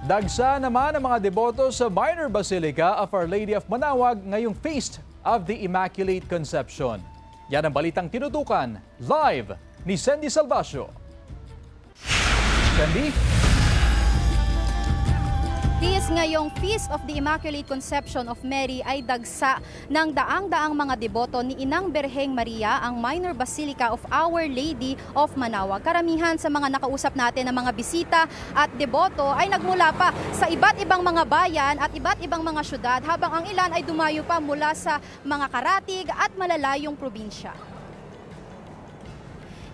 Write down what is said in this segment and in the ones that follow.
Dagsa naman ang mga deboto sa Minor Basilica of Our Lady of Manaoag ngayong Feast of the Immaculate Conception. Yan ang balitang tinutukan live ni Sandy Salvacio. Sandy? Ngayong Feast of the Immaculate Conception of Mary ay dagsa ng daang-daang mga deboto ni Inang Birheng Maria, ang Minor Basilica of Our Lady of Manaoag. Karamihan sa mga nakausap natin ng mga bisita at deboto ay nagmula pa sa iba't ibang mga bayan at iba't ibang mga syudad, habang ang ilan ay dumayo pa mula sa mga karatig at malalayong probinsya.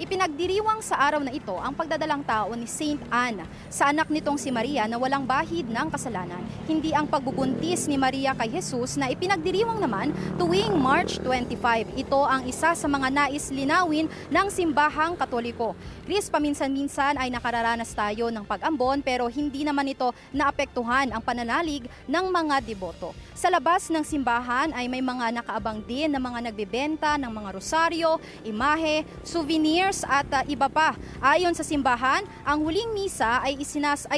Ipinagdiriwang sa araw na ito ang pagdadalang tao ni Saint Anne sa anak nitong si Maria na walang bahid ng kasalanan. Hindi ang pagbubuntis ni Maria kay Jesus na ipinagdiriwang naman tuwing March 25. Ito ang isa sa mga nais linawin ng simbahang Katoliko. Chris, paminsan-minsan ay nakararanas tayo ng pag-ambon pero hindi naman ito naapektuhan ang pananalig ng mga deboto. Sa labas ng simbahan ay may mga nakaabang din na mga nagbebenta ng mga rosaryo, imahe, souvenir at iba pa. Ayon sa simbahan, ang huling misa ay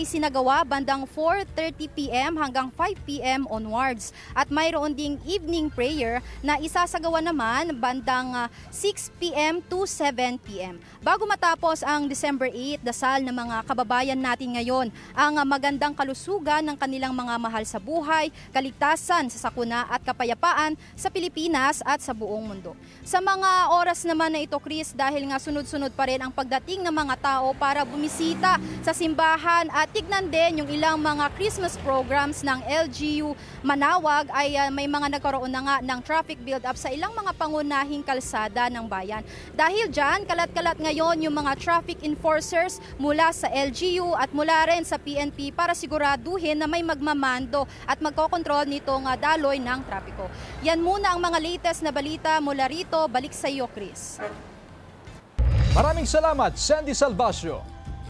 sinagawa bandang 4:30 p.m. hanggang 5 p.m. onwards. At mayroon ding evening prayer na isasagawa naman bandang 6 p.m. to 7 p.m. Bago matapos ang December 8, dasal ng mga kababayan natin ngayon ang magandang kalusugan ng kanilang mga mahal sa buhay, kaligtasan sa sakuna at kapayapaan sa Pilipinas at sa buong mundo. Sa mga oras naman na ito, Chris, dahil nga sunod-sunod pa rin ang pagdating ng mga tao para bumisita sa simbahan at tignan din yung ilang mga Christmas programs ng LGU Manaoag, ay may mga nagkaroon na nga ng traffic build-up sa ilang mga pangunahing kalsada ng bayan. Dahil dyan, kalat-kalat ngayon yung mga traffic enforcers mula sa LGU at mula rin sa PNP para siguraduhin na may magmamando at magkokontrol nitong daloy ng trapiko. Yan muna ang mga latest na balita mula rito. Balik sa iyo, Chris. Maraming salamat, Sandy Salvacio.